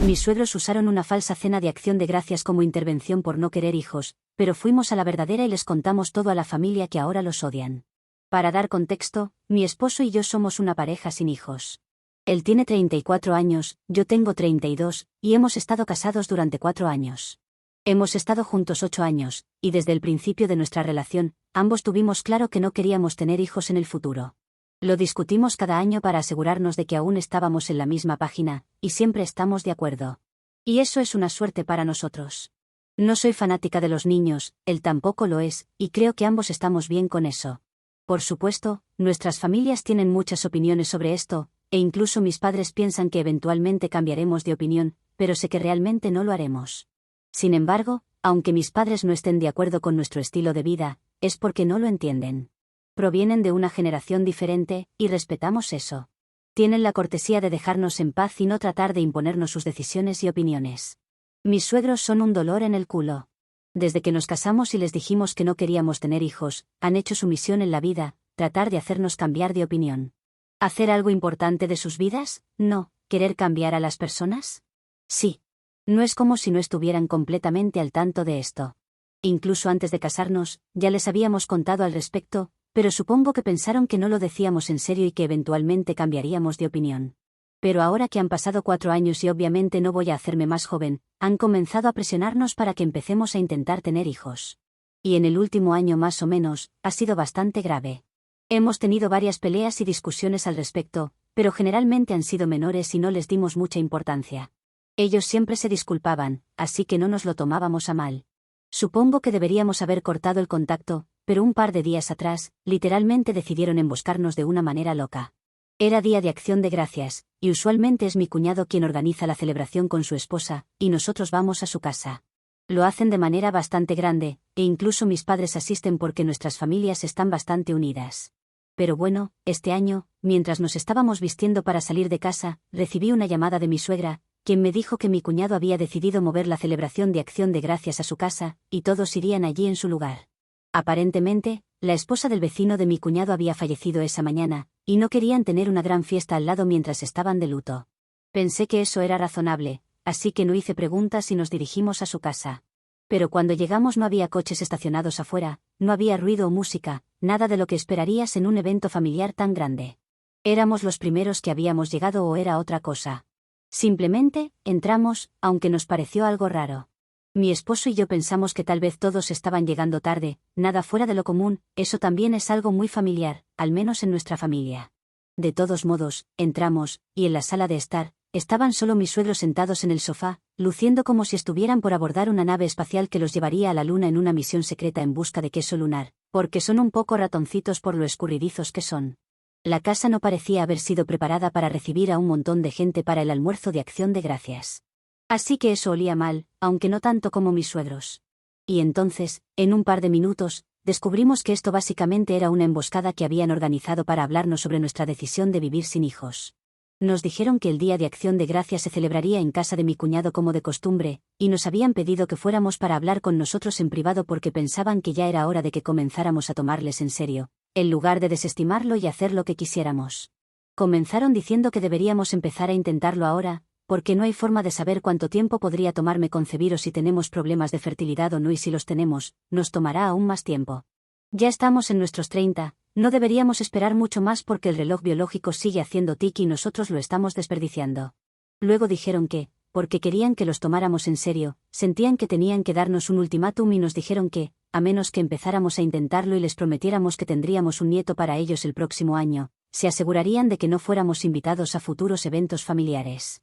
Mis suegros usaron una falsa cena de acción de gracias como intervención por no querer hijos, pero fuimos a la verdadera y les contamos todo a la familia que ahora los odian. Para dar contexto, mi esposo y yo somos una pareja sin hijos. Él tiene 34 años, yo tengo 32, y hemos estado casados durante 4 años. Hemos estado juntos 8 años, y desde el principio de nuestra relación, ambos tuvimos claro que no queríamos tener hijos en el futuro. Lo discutimos cada año para asegurarnos de que aún estábamos en la misma página, y siempre estamos de acuerdo. Y eso es una suerte para nosotros. No soy fanática de los niños, él tampoco lo es, y creo que ambos estamos bien con eso. Por supuesto, nuestras familias tienen muchas opiniones sobre esto, e incluso mis padres piensan que eventualmente cambiaremos de opinión, pero sé que realmente no lo haremos. Sin embargo, aunque mis padres no estén de acuerdo con nuestro estilo de vida, es porque no lo entienden. Provienen de una generación diferente, y respetamos eso. Tienen la cortesía de dejarnos en paz y no tratar de imponernos sus decisiones y opiniones. Mis suegros son un dolor en el culo. Desde que nos casamos y les dijimos que no queríamos tener hijos, han hecho su misión en la vida, tratar de hacernos cambiar de opinión. ¿Hacer algo importante de sus vidas? No. ¿Querer cambiar a las personas? Sí. No es como si no estuvieran completamente al tanto de esto. Incluso antes de casarnos, ya les habíamos contado al respecto, pero supongo que pensaron que no lo decíamos en serio y que eventualmente cambiaríamos de opinión. Pero ahora que han pasado 4 años y obviamente no voy a hacerme más joven, han comenzado a presionarnos para que empecemos a intentar tener hijos. Y en el último año más o menos, ha sido bastante grave. Hemos tenido varias peleas y discusiones al respecto, pero generalmente han sido menores y no les dimos mucha importancia. Ellos siempre se disculpaban, así que no nos lo tomábamos a mal. Supongo que deberíamos haber cortado el contacto, pero un par de días atrás, literalmente decidieron emboscarnos de una manera loca. Era Día de Acción de Gracias, y usualmente es mi cuñado quien organiza la celebración con su esposa, y nosotros vamos a su casa. Lo hacen de manera bastante grande, e incluso mis padres asisten porque nuestras familias están bastante unidas. Pero bueno, este año, mientras nos estábamos vistiendo para salir de casa, recibí una llamada de mi suegra, quien me dijo que mi cuñado había decidido mover la celebración de Acción de Gracias a su casa, y todos irían allí en su lugar. Aparentemente, la esposa del vecino de mi cuñado había fallecido esa mañana, y no querían tener una gran fiesta al lado mientras estaban de luto. Pensé que eso era razonable, así que no hice preguntas y nos dirigimos a su casa. Pero cuando llegamos no había coches estacionados afuera, no había ruido o música, nada de lo que esperarías en un evento familiar tan grande. ¿Éramos los primeros que habíamos llegado o era otra cosa? Simplemente, entramos, aunque nos pareció algo raro. Mi esposo y yo pensamos que tal vez todos estaban llegando tarde, nada fuera de lo común, eso también es algo muy familiar, al menos en nuestra familia. De todos modos, entramos, y en la sala de estar, estaban solo mis suegros sentados en el sofá, luciendo como si estuvieran por abordar una nave espacial que los llevaría a la luna en una misión secreta en busca de queso lunar, porque son un poco ratoncitos por lo escurridizos que son. La casa no parecía haber sido preparada para recibir a un montón de gente para el almuerzo de Acción de Gracias. Así que eso olía mal, aunque no tanto como mis suegros. Y entonces, en un par de minutos, descubrimos que esto básicamente era una emboscada que habían organizado para hablarnos sobre nuestra decisión de vivir sin hijos. Nos dijeron que el Día de Acción de Gracias se celebraría en casa de mi cuñado como de costumbre, y nos habían pedido que fuéramos para hablar con nosotros en privado porque pensaban que ya era hora de que comenzáramos a tomarles en serio, en lugar de desestimarlo y hacer lo que quisiéramos. Comenzaron diciendo que deberíamos empezar a intentarlo ahora, porque no hay forma de saber cuánto tiempo podría tomarme concebir o si tenemos problemas de fertilidad o no, y si los tenemos, nos tomará aún más tiempo. Ya estamos en nuestros 30, no deberíamos esperar mucho más porque el reloj biológico sigue haciendo tic y nosotros lo estamos desperdiciando. Luego dijeron que, porque querían que los tomáramos en serio, sentían que tenían que darnos un ultimátum y nos dijeron que, a menos que empezáramos a intentarlo y les prometiéramos que tendríamos un nieto para ellos el próximo año, se asegurarían de que no fuéramos invitados a futuros eventos familiares.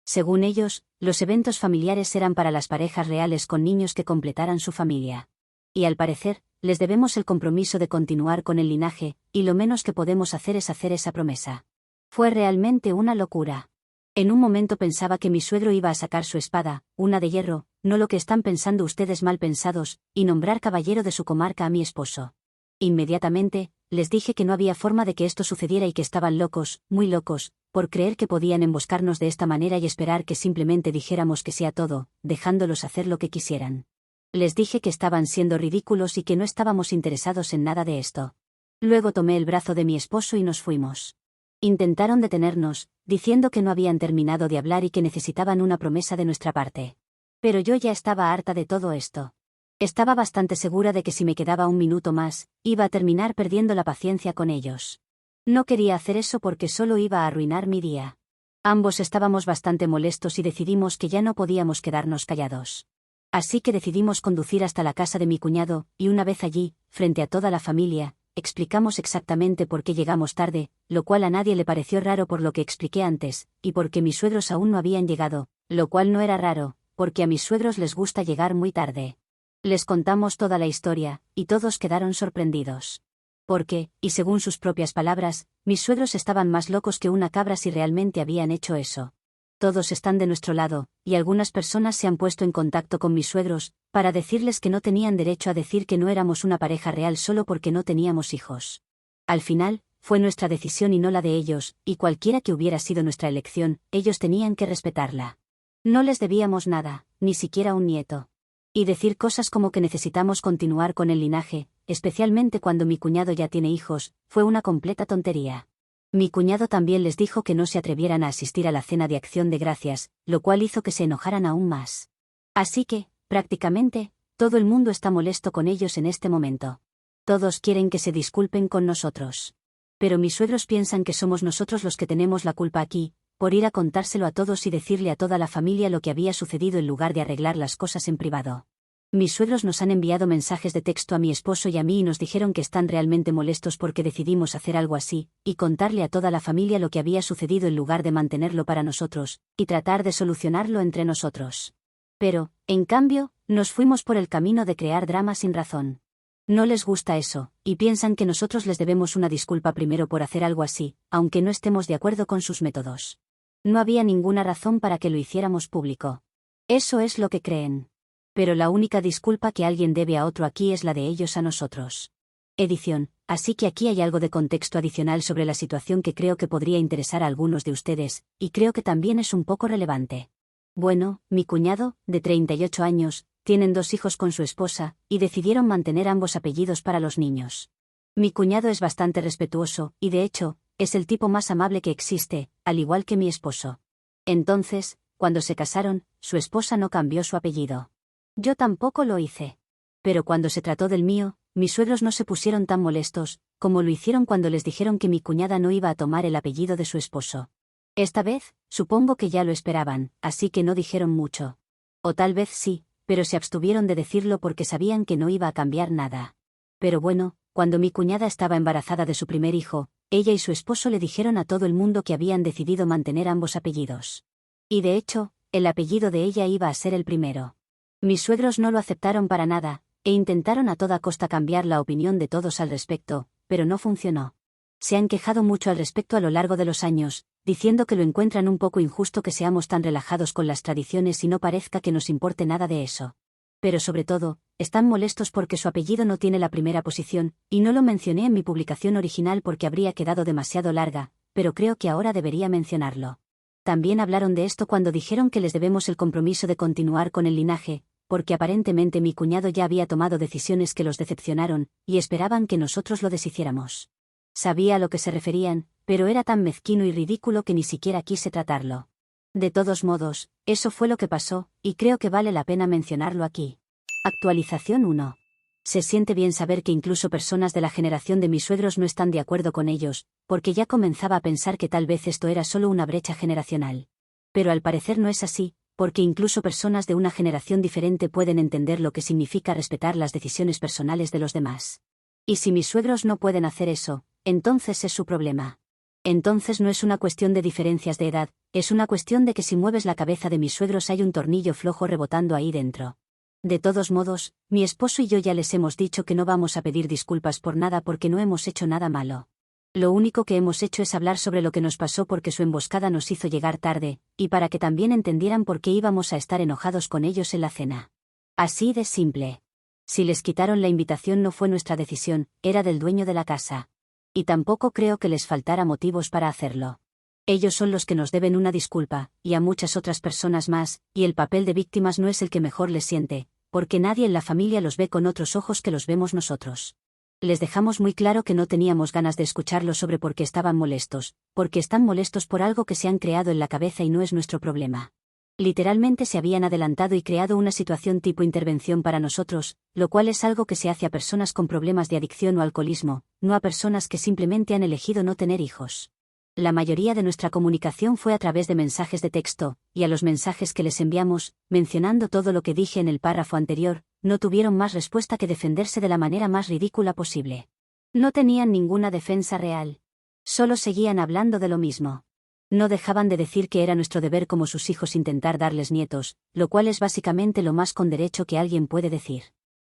Según ellos, los eventos familiares eran para las parejas reales con niños que completaran su familia. Y al parecer, les debemos el compromiso de continuar con el linaje, y lo menos que podemos hacer es hacer esa promesa. Fue realmente una locura. En un momento pensaba que mi suegro iba a sacar su espada, una de hierro, no lo que están pensando ustedes mal pensados, y nombrar caballero de su comarca a mi esposo. Inmediatamente, les dije que no había forma de que esto sucediera y que estaban locos, muy locos, por creer que podían emboscarnos de esta manera y esperar que simplemente dijéramos que sí a todo, dejándolos hacer lo que quisieran. Les dije que estaban siendo ridículos y que no estábamos interesados en nada de esto. Luego tomé el brazo de mi esposo y nos fuimos. Intentaron detenernos, diciendo que no habían terminado de hablar y que necesitaban una promesa de nuestra parte. Pero yo ya estaba harta de todo esto. Estaba bastante segura de que si me quedaba un minuto más, iba a terminar perdiendo la paciencia con ellos. No quería hacer eso porque solo iba a arruinar mi día. Ambos estábamos bastante molestos y decidimos que ya no podíamos quedarnos callados. Así que decidimos conducir hasta la casa de mi cuñado, y una vez allí, frente a toda la familia, explicamos exactamente por qué llegamos tarde, lo cual a nadie le pareció raro por lo que expliqué antes, y porque mis suegros aún no habían llegado, lo cual no era raro, porque a mis suegros les gusta llegar muy tarde. Les contamos toda la historia, y todos quedaron sorprendidos. Porque, y según sus propias palabras, mis suegros estaban más locos que una cabra si realmente habían hecho eso. Todos están de nuestro lado, y algunas personas se han puesto en contacto con mis suegros, para decirles que no tenían derecho a decir que no éramos una pareja real solo porque no teníamos hijos. Al final, fue nuestra decisión y no la de ellos, y cualquiera que hubiera sido nuestra elección, ellos tenían que respetarla. No les debíamos nada, ni siquiera un nieto. Y decir cosas como que necesitamos continuar con el linaje, especialmente cuando mi cuñado ya tiene hijos, fue una completa tontería. Mi cuñado también les dijo que no se atrevieran a asistir a la cena de acción de gracias, lo cual hizo que se enojaran aún más. Así que, prácticamente, todo el mundo está molesto con ellos en este momento. Todos quieren que se disculpen con nosotros. Pero mis suegros piensan que somos nosotros los que tenemos la culpa aquí, por ir a contárselo a todos y decirle a toda la familia lo que había sucedido en lugar de arreglar las cosas en privado. Mis suegros nos han enviado mensajes de texto a mi esposo y a mí y nos dijeron que están realmente molestos porque decidimos hacer algo así, y contarle a toda la familia lo que había sucedido en lugar de mantenerlo para nosotros, y tratar de solucionarlo entre nosotros. Pero, en cambio, nos fuimos por el camino de crear drama sin razón. No les gusta eso, y piensan que nosotros les debemos una disculpa primero por hacer algo así, aunque no estemos de acuerdo con sus métodos. No había ninguna razón para que lo hiciéramos público. Eso es lo que creen. Pero la única disculpa que alguien debe a otro aquí es la de ellos a nosotros. Edición, así que aquí hay algo de contexto adicional sobre la situación que creo que podría interesar a algunos de ustedes, y creo que también es un poco relevante. Bueno, mi cuñado, de 38 años, tienen 2 hijos con su esposa, y decidieron mantener ambos apellidos para los niños. Mi cuñado es bastante respetuoso, y de hecho, es el tipo más amable que existe, al igual que mi esposo. Entonces, cuando se casaron, su esposa no cambió su apellido. Yo tampoco lo hice. Pero cuando se trató del mío, mis suegros no se pusieron tan molestos, como lo hicieron cuando les dijeron que mi cuñada no iba a tomar el apellido de su esposo. Esta vez, supongo que ya lo esperaban, así que no dijeron mucho. O tal vez sí, pero se abstuvieron de decirlo porque sabían que no iba a cambiar nada. Pero bueno, cuando mi cuñada estaba embarazada de su primer hijo, ella y su esposo le dijeron a todo el mundo que habían decidido mantener ambos apellidos. Y de hecho, el apellido de ella iba a ser el primero. Mis suegros no lo aceptaron para nada, e intentaron a toda costa cambiar la opinión de todos al respecto, pero no funcionó. Se han quejado mucho al respecto a lo largo de los años, diciendo que lo encuentran un poco injusto que seamos tan relajados con las tradiciones y no parezca que nos importe nada de eso. Pero sobre todo, están molestos porque su apellido no tiene la primera posición, y no lo mencioné en mi publicación original porque habría quedado demasiado larga, pero creo que ahora debería mencionarlo. También hablaron de esto cuando dijeron que les debemos el compromiso de continuar con el linaje, porque aparentemente mi cuñado ya había tomado decisiones que los decepcionaron, y esperaban que nosotros lo deshiciéramos. Sabía a lo que se referían, pero era tan mezquino y ridículo que ni siquiera quise tratarlo. De todos modos, eso fue lo que pasó, y creo que vale la pena mencionarlo aquí. Actualización 1. Se siente bien saber que incluso personas de la generación de mis suegros no están de acuerdo con ellos, porque ya comenzaba a pensar que tal vez esto era solo una brecha generacional. Pero al parecer no es así, porque incluso personas de una generación diferente pueden entender lo que significa respetar las decisiones personales de los demás. Y si mis suegros no pueden hacer eso, entonces es su problema. Entonces no es una cuestión de diferencias de edad, es una cuestión de que si mueves la cabeza de mis suegros hay un tornillo flojo rebotando ahí dentro. De todos modos, mi esposo y yo ya les hemos dicho que no vamos a pedir disculpas por nada porque no hemos hecho nada malo. Lo único que hemos hecho es hablar sobre lo que nos pasó porque su emboscada nos hizo llegar tarde, y para que también entendieran por qué íbamos a estar enojados con ellos en la cena. Así de simple. Si les quitaron la invitación no fue nuestra decisión, era del dueño de la casa. Y tampoco creo que les faltara motivos para hacerlo. Ellos son los que nos deben una disculpa, y a muchas otras personas más, y el papel de víctimas no es el que mejor les siente, porque nadie en la familia los ve con otros ojos que los vemos nosotros. Les dejamos muy claro que no teníamos ganas de escucharlo sobre por qué estaban molestos, porque están molestos por algo que se han creado en la cabeza y no es nuestro problema. Literalmente se habían adelantado y creado una situación tipo intervención para nosotros, lo cual es algo que se hace a personas con problemas de adicción o alcoholismo, no a personas que simplemente han elegido no tener hijos. La mayoría de nuestra comunicación fue a través de mensajes de texto, y a los mensajes que les enviamos, mencionando todo lo que dije en el párrafo anterior, no tuvieron más respuesta que defenderse de la manera más ridícula posible. No tenían ninguna defensa real. Solo seguían hablando de lo mismo. No dejaban de decir que era nuestro deber como sus hijos intentar darles nietos, lo cual es básicamente lo más con derecho que alguien puede decir.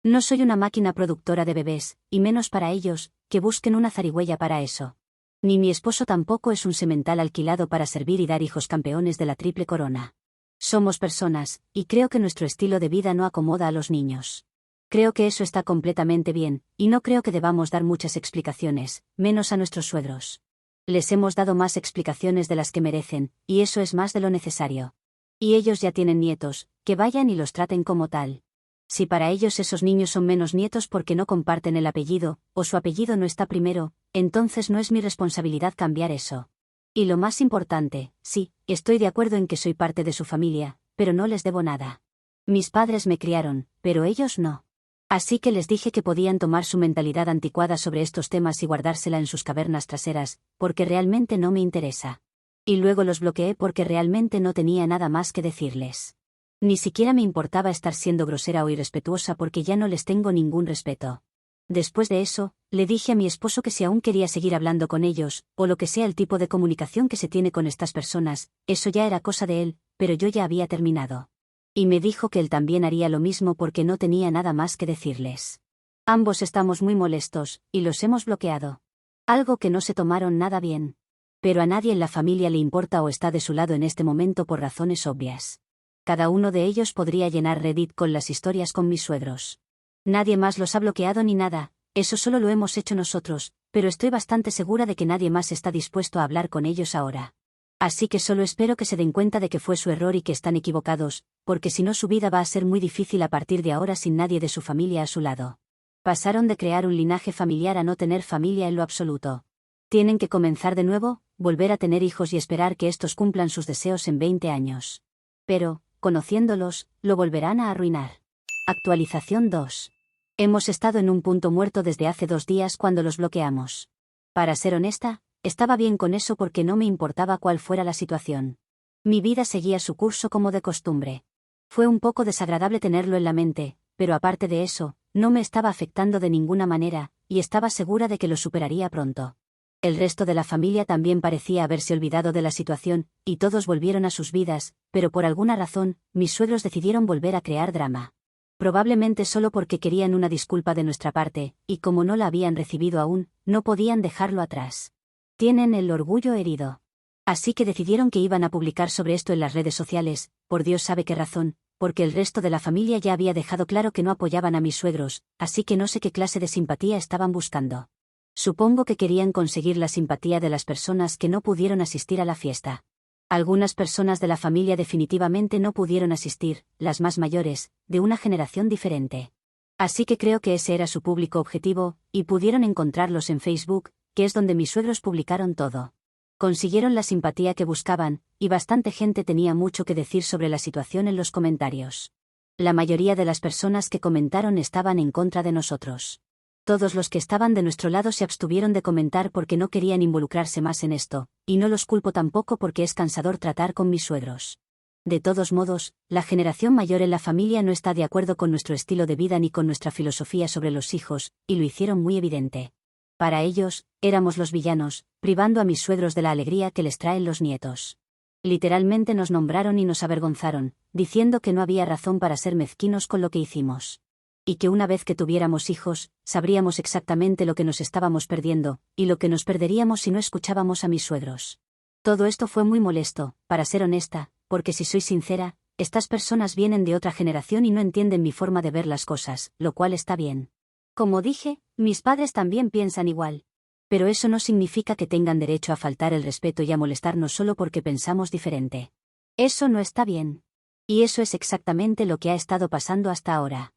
No soy una máquina productora de bebés, y menos para ellos, que busquen una zarigüeya para eso. Ni mi esposo tampoco es un semental alquilado para servir y dar hijos campeones de la triple corona. Somos personas, y creo que nuestro estilo de vida no acomoda a los niños. Creo que eso está completamente bien, y no creo que debamos dar muchas explicaciones, menos a nuestros suegros. Les hemos dado más explicaciones de las que merecen, y eso es más de lo necesario. Y ellos ya tienen nietos, que vayan y los traten como tal. Si para ellos esos niños son menos nietos porque no comparten el apellido, o su apellido no está primero, entonces no es mi responsabilidad cambiar eso. Y lo más importante, sí, estoy de acuerdo en que soy parte de su familia, pero no les debo nada. Mis padres me criaron, pero ellos no. Así que les dije que podían tomar su mentalidad anticuada sobre estos temas y guardársela en sus cavernas traseras, porque realmente no me interesa. Y luego los bloqueé porque realmente no tenía nada más que decirles. Ni siquiera me importaba estar siendo grosera o irrespetuosa porque ya no les tengo ningún respeto. Después de eso, le dije a mi esposo que si aún quería seguir hablando con ellos, o lo que sea el tipo de comunicación que se tiene con estas personas, eso ya era cosa de él, pero yo ya había terminado. Y me dijo que él también haría lo mismo porque no tenía nada más que decirles. Ambos estamos muy molestos, y los hemos bloqueado. Algo que no se tomaron nada bien. Pero a nadie en la familia le importa o está de su lado en este momento por razones obvias. Cada uno de ellos podría llenar Reddit con las historias con mis suegros. Nadie más los ha bloqueado ni nada, eso solo lo hemos hecho nosotros, pero estoy bastante segura de que nadie más está dispuesto a hablar con ellos ahora. Así que solo espero que se den cuenta de que fue su error y que están equivocados, porque si no su vida va a ser muy difícil a partir de ahora sin nadie de su familia a su lado. Pasaron de crear un linaje familiar a no tener familia en lo absoluto. Tienen que comenzar de nuevo, volver a tener hijos y esperar que estos cumplan sus deseos en 20 años. Pero, conociéndolos, lo volverán a arruinar. Actualización 2. Hemos estado en un punto muerto desde hace 2 días cuando los bloqueamos. Para ser honesta, estaba bien con eso porque no me importaba cuál fuera la situación. Mi vida seguía su curso como de costumbre. Fue un poco desagradable tenerlo en la mente, pero aparte de eso, no me estaba afectando de ninguna manera, y estaba segura de que lo superaría pronto. El resto de la familia también parecía haberse olvidado de la situación, y todos volvieron a sus vidas, pero por alguna razón, mis suegros decidieron volver a crear drama. Probablemente solo porque querían una disculpa de nuestra parte, y como no la habían recibido aún, no podían dejarlo atrás. Tienen el orgullo herido. Así que decidieron que iban a publicar sobre esto en las redes sociales, por Dios sabe qué razón, porque el resto de la familia ya había dejado claro que no apoyaban a mis suegros, así que no sé qué clase de simpatía estaban buscando. Supongo que querían conseguir la simpatía de las personas que no pudieron asistir a la fiesta. Algunas personas de la familia definitivamente no pudieron asistir, las más mayores, de una generación diferente. Así que creo que ese era su público objetivo, y pudieron encontrarlos en Facebook, que es donde mis suegros publicaron todo. Consiguieron la simpatía que buscaban, y bastante gente tenía mucho que decir sobre la situación en los comentarios. La mayoría de las personas que comentaron estaban en contra de nosotros. Todos los que estaban de nuestro lado se abstuvieron de comentar porque no querían involucrarse más en esto, y no los culpo tampoco porque es cansador tratar con mis suegros. De todos modos, la generación mayor en la familia no está de acuerdo con nuestro estilo de vida ni con nuestra filosofía sobre los hijos, y lo hicieron muy evidente. Para ellos, éramos los villanos, privando a mis suegros de la alegría que les traen los nietos. Literalmente nos nombraron y nos avergonzaron, diciendo que no había razón para ser mezquinos con lo que hicimos. Y que una vez que tuviéramos hijos, sabríamos exactamente lo que nos estábamos perdiendo, y lo que nos perderíamos si no escuchábamos a mis suegros. Todo esto fue muy molesto, para ser honesta, porque si soy sincera, estas personas vienen de otra generación y no entienden mi forma de ver las cosas, lo cual está bien. Como dije, mis padres también piensan igual. Pero eso no significa que tengan derecho a faltar el respeto y a molestarnos solo porque pensamos diferente. Eso no está bien. Y eso es exactamente lo que ha estado pasando hasta ahora.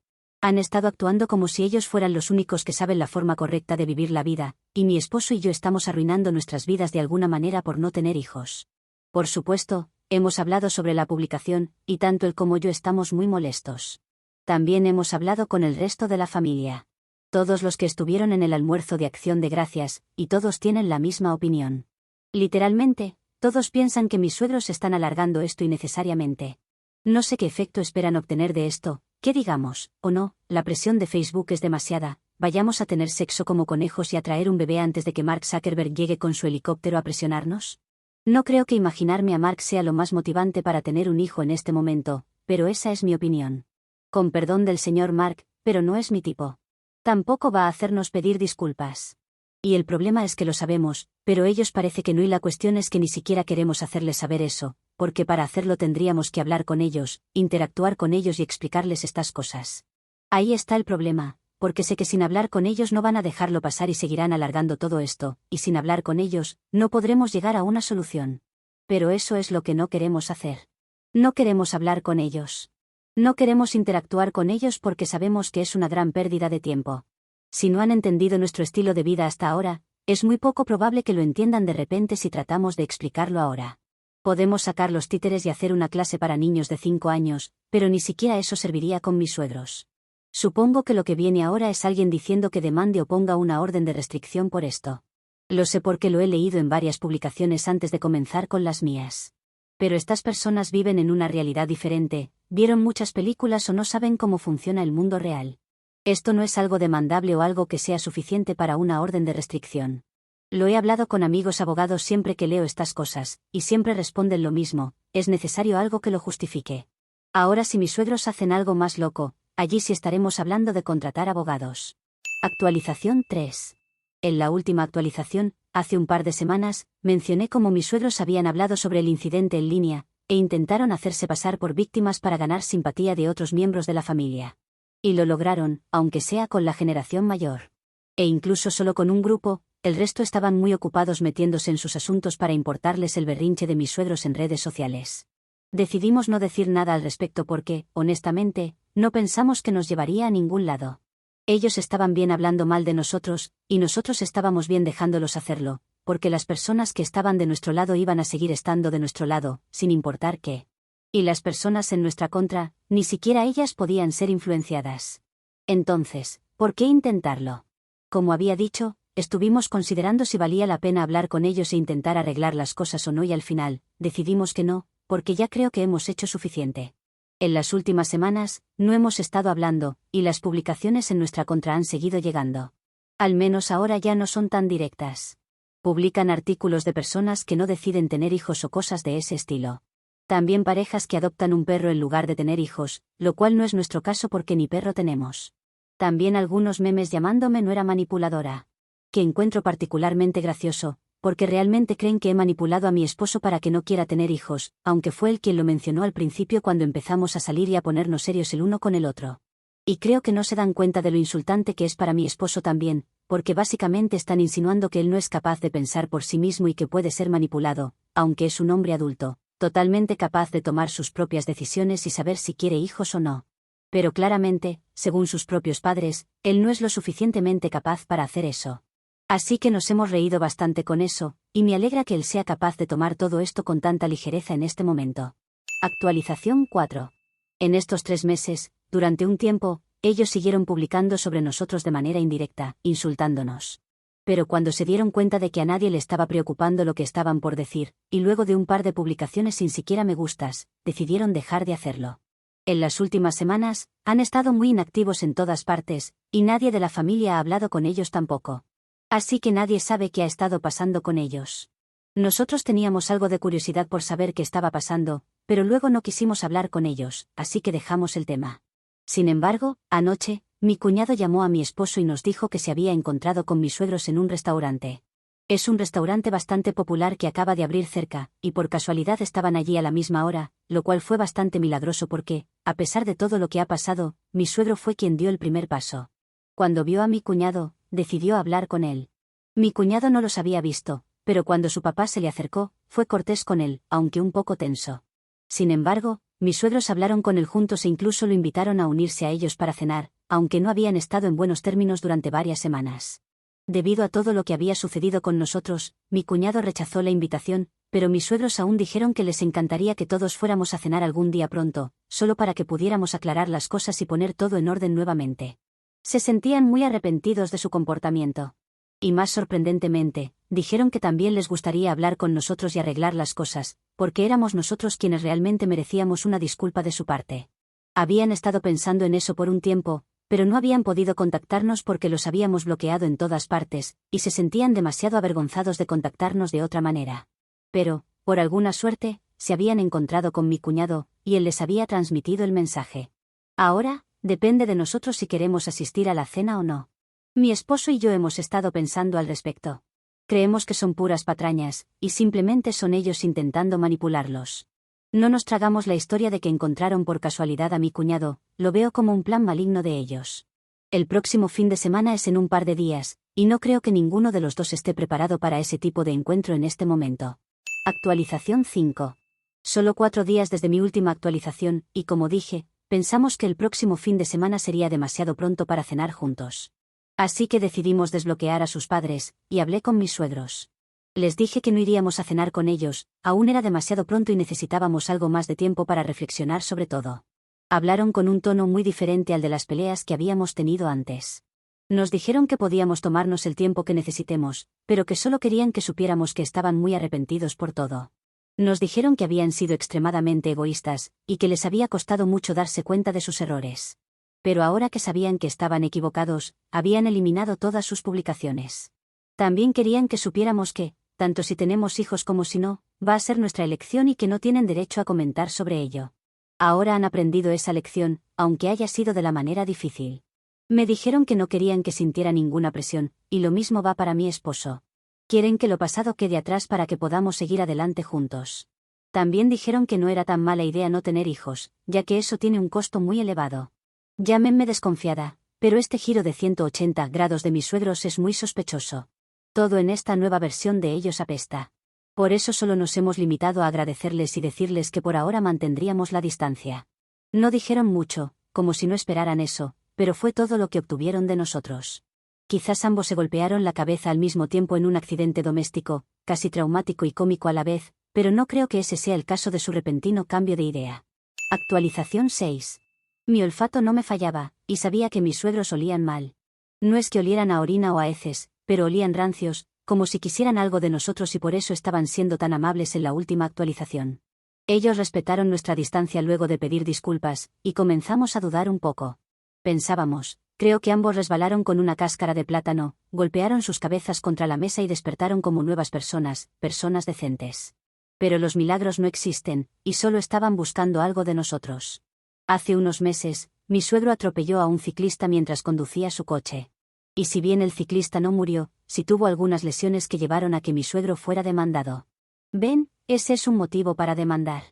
Han estado actuando como si ellos fueran los únicos que saben la forma correcta de vivir la vida, y mi esposo y yo estamos arruinando nuestras vidas de alguna manera por no tener hijos. Por supuesto, hemos hablado sobre la publicación, y tanto él como yo estamos muy molestos. También hemos hablado con el resto de la familia. Todos los que estuvieron en el almuerzo de Acción de Gracias, y todos tienen la misma opinión. Literalmente, todos piensan que mis suegros están alargando esto innecesariamente. No sé qué efecto esperan obtener de esto, que digamos, o no, la presión de Facebook es demasiada, vayamos a tener sexo como conejos y a traer un bebé antes de que Mark Zuckerberg llegue con su helicóptero a presionarnos. No creo que imaginarme a Mark sea lo más motivante para tener un hijo en este momento, pero esa es mi opinión. Con perdón del señor Mark, pero no es mi tipo. Tampoco va a hacernos pedir disculpas. Y el problema es que lo sabemos, pero ellos parece que no, y la cuestión es que ni siquiera queremos hacerles saber eso, porque para hacerlo tendríamos que hablar con ellos, interactuar con ellos y explicarles estas cosas. Ahí está el problema, porque sé que sin hablar con ellos no van a dejarlo pasar y seguirán alargando todo esto, y sin hablar con ellos, no podremos llegar a una solución. Pero eso es lo que no queremos hacer. No queremos hablar con ellos. No queremos interactuar con ellos porque sabemos que es una gran pérdida de tiempo. Si no han entendido nuestro estilo de vida hasta ahora, es muy poco probable que lo entiendan de repente si tratamos de explicarlo ahora. Podemos sacar los títeres y hacer una clase para niños de 5 años, pero ni siquiera eso serviría con mis suegros. Supongo que lo que viene ahora es alguien diciendo que demande o ponga una orden de restricción por esto. Lo sé porque lo he leído en varias publicaciones antes de comenzar con las mías. Pero estas personas viven en una realidad diferente, vieron muchas películas o no saben cómo funciona el mundo real. Esto no es algo demandable o algo que sea suficiente para una orden de restricción. Lo he hablado con amigos abogados siempre que leo estas cosas, y siempre responden lo mismo, es necesario algo que lo justifique. Ahora si mis suegros hacen algo más loco, allí sí estaremos hablando de contratar abogados. Actualización 3. En la última actualización, hace un par de semanas, mencioné cómo mis suegros habían hablado sobre el incidente en línea, e intentaron hacerse pasar por víctimas para ganar simpatía de otros miembros de la familia. Y lo lograron, aunque sea con la generación mayor. E incluso solo con un grupo, el resto estaban muy ocupados metiéndose en sus asuntos para importarles el berrinche de mis suegros en redes sociales. Decidimos no decir nada al respecto porque, honestamente, no pensamos que nos llevaría a ningún lado. Ellos estaban bien hablando mal de nosotros, y nosotros estábamos bien dejándolos hacerlo, porque las personas que estaban de nuestro lado iban a seguir estando de nuestro lado, sin importar qué. Y las personas en nuestra contra, ni siquiera ellas podían ser influenciadas. Entonces, ¿por qué intentarlo? Como había dicho, estuvimos considerando si valía la pena hablar con ellos e intentar arreglar las cosas o no, y al final, decidimos que no, porque ya creo que hemos hecho suficiente. En las últimas semanas, no hemos estado hablando, y las publicaciones en nuestra contra han seguido llegando. Al menos ahora ya no son tan directas. Publican artículos de personas que no deciden tener hijos o cosas de ese estilo. También parejas que adoptan un perro en lugar de tener hijos, lo cual no es nuestro caso porque ni perro tenemos. También algunos memes llamándome nuera manipuladora. Que encuentro particularmente gracioso, porque realmente creen que he manipulado a mi esposo para que no quiera tener hijos, aunque fue él quien lo mencionó al principio cuando empezamos a salir y a ponernos serios el uno con el otro. Y creo que no se dan cuenta de lo insultante que es para mi esposo también, porque básicamente están insinuando que él no es capaz de pensar por sí mismo y que puede ser manipulado, aunque es un hombre adulto, totalmente capaz de tomar sus propias decisiones y saber si quiere hijos o no. Pero claramente, según sus propios padres, él no es lo suficientemente capaz para hacer eso. Así que nos hemos reído bastante con eso, y me alegra que él sea capaz de tomar todo esto con tanta ligereza en este momento. Actualización 4. En estos 3 meses, durante un tiempo, ellos siguieron publicando sobre nosotros de manera indirecta, insultándonos. Pero cuando se dieron cuenta de que a nadie le estaba preocupando lo que estaban por decir, y luego de un par de publicaciones sin siquiera me gustas, decidieron dejar de hacerlo. En las últimas semanas, han estado muy inactivos en todas partes, y nadie de la familia ha hablado con ellos tampoco. Así que nadie sabe qué ha estado pasando con ellos. Nosotros teníamos algo de curiosidad por saber qué estaba pasando, pero luego no quisimos hablar con ellos, así que dejamos el tema. Sin embargo, anoche, mi cuñado llamó a mi esposo y nos dijo que se había encontrado con mis suegros en un restaurante. Es un restaurante bastante popular que acaba de abrir cerca, y por casualidad estaban allí a la misma hora, lo cual fue bastante milagroso porque, a pesar de todo lo que ha pasado, mi suegro fue quien dio el primer paso. Cuando vio a mi cuñado, decidió hablar con él. Mi cuñado no los había visto, pero cuando su papá se le acercó, fue cortés con él, aunque un poco tenso. Sin embargo, mis suegros hablaron con él juntos e incluso lo invitaron a unirse a ellos para cenar, aunque no habían estado en buenos términos durante varias semanas. Debido a todo lo que había sucedido con nosotros, mi cuñado rechazó la invitación, pero mis suegros aún dijeron que les encantaría que todos fuéramos a cenar algún día pronto, solo para que pudiéramos aclarar las cosas y poner todo en orden nuevamente. Se sentían muy arrepentidos de su comportamiento. Y más sorprendentemente, dijeron que también les gustaría hablar con nosotros y arreglar las cosas, porque éramos nosotros quienes realmente merecíamos una disculpa de su parte. Habían estado pensando en eso por un tiempo, pero no habían podido contactarnos porque los habíamos bloqueado en todas partes, y se sentían demasiado avergonzados de contactarnos de otra manera. Pero, por alguna suerte, se habían encontrado con mi cuñado, y él les había transmitido el mensaje. Ahora, depende de nosotros si queremos asistir a la cena o no. Mi esposo y yo hemos estado pensando al respecto. Creemos que son puras patrañas, y simplemente son ellos intentando manipularlos. No nos tragamos la historia de que encontraron por casualidad a mi cuñado, lo veo como un plan maligno de ellos. El próximo fin de semana es en un par de días, y no creo que ninguno de los dos esté preparado para ese tipo de encuentro en este momento. Actualización 5. Solo 4 días desde mi última actualización, y como dije, pensamos que el próximo fin de semana sería demasiado pronto para cenar juntos. Así que decidimos desbloquear a sus padres, y hablé con mis suegros. Les dije que no iríamos a cenar con ellos, aún era demasiado pronto y necesitábamos algo más de tiempo para reflexionar sobre todo. Hablaron con un tono muy diferente al de las peleas que habíamos tenido antes. Nos dijeron que podíamos tomarnos el tiempo que necesitemos, pero que solo querían que supiéramos que estaban muy arrepentidos por todo. Nos dijeron que habían sido extremadamente egoístas, y que les había costado mucho darse cuenta de sus errores. Pero ahora que sabían que estaban equivocados, habían eliminado todas sus publicaciones. También querían que supiéramos que, tanto si tenemos hijos como si no, va a ser nuestra elección y que no tienen derecho a comentar sobre ello. Ahora han aprendido esa lección, aunque haya sido de la manera difícil. Me dijeron que no querían que sintiera ninguna presión, y lo mismo va para mi esposo. Quieren que lo pasado quede atrás para que podamos seguir adelante juntos. También dijeron que no era tan mala idea no tener hijos, ya que eso tiene un costo muy elevado. Llámenme desconfiada, pero este giro de 180 grados de mis suegros es muy sospechoso. Todo en esta nueva versión de ellos apesta. Por eso solo nos hemos limitado a agradecerles y decirles que por ahora mantendríamos la distancia. No dijeron mucho, como si no esperaran eso, pero fue todo lo que obtuvieron de nosotros. Quizás ambos se golpearon la cabeza al mismo tiempo en un accidente doméstico, casi traumático y cómico a la vez, pero no creo que ese sea el caso de su repentino cambio de idea. Actualización 6. Mi olfato no me fallaba, y sabía que mis suegros olían mal. No es que olieran a orina o a heces, pero olían rancios, como si quisieran algo de nosotros y por eso estaban siendo tan amables en la última actualización. Ellos respetaron nuestra distancia luego de pedir disculpas, y comenzamos a dudar un poco. Pensábamos, creo que ambos resbalaron con una cáscara de plátano, golpearon sus cabezas contra la mesa y despertaron como nuevas personas, personas decentes. Pero los milagros no existen, y solo estaban buscando algo de nosotros. Hace unos meses, mi suegro atropelló a un ciclista mientras conducía su coche. Y si bien el ciclista no murió, sí tuvo algunas lesiones que llevaron a que mi suegro fuera demandado. ¿Ven? Ese es un motivo para demandar.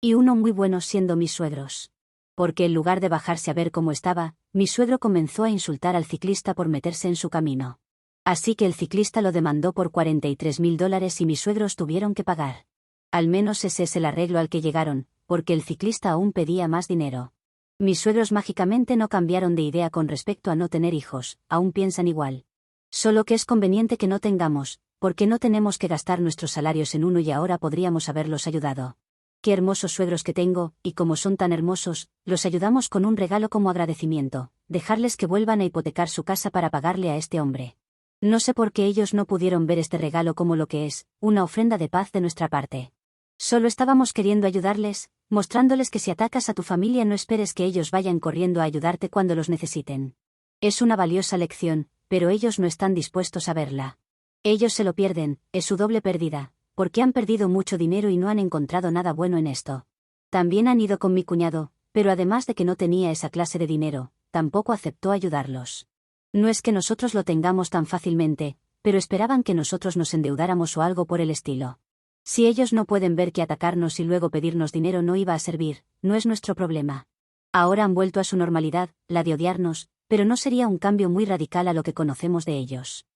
Y uno muy bueno siendo mis suegros. Porque en lugar de bajarse a ver cómo estaba, mi suegro comenzó a insultar al ciclista por meterse en su camino. Así que el ciclista lo demandó por $43,000 y mis suegros tuvieron que pagar. Al menos ese es el arreglo al que llegaron, porque el ciclista aún pedía más dinero. Mis suegros mágicamente no cambiaron de idea con respecto a no tener hijos, aún piensan igual. Solo que es conveniente que no tengamos, porque no tenemos que gastar nuestros salarios en uno y ahora podríamos haberlos ayudado. Qué hermosos suegros que tengo, y como son tan hermosos, los ayudamos con un regalo como agradecimiento, dejarles que vuelvan a hipotecar su casa para pagarle a este hombre. No sé por qué ellos no pudieron ver este regalo como lo que es, una ofrenda de paz de nuestra parte. Solo estábamos queriendo ayudarles, mostrándoles que si atacas a tu familia no esperes que ellos vayan corriendo a ayudarte cuando los necesiten. Es una valiosa lección, pero ellos no están dispuestos a verla. Ellos se lo pierden, es su doble pérdida, porque han perdido mucho dinero y no han encontrado nada bueno en esto. También han ido con mi cuñado, pero además de que no tenía esa clase de dinero, tampoco aceptó ayudarlos. No es que nosotros lo tengamos tan fácilmente, pero esperaban que nosotros nos endeudáramos o algo por el estilo. Si ellos no pueden ver que atacarnos y luego pedirnos dinero no iba a servir, no es nuestro problema. Ahora han vuelto a su normalidad, la de odiarnos, pero no sería un cambio muy radical a lo que conocemos de ellos.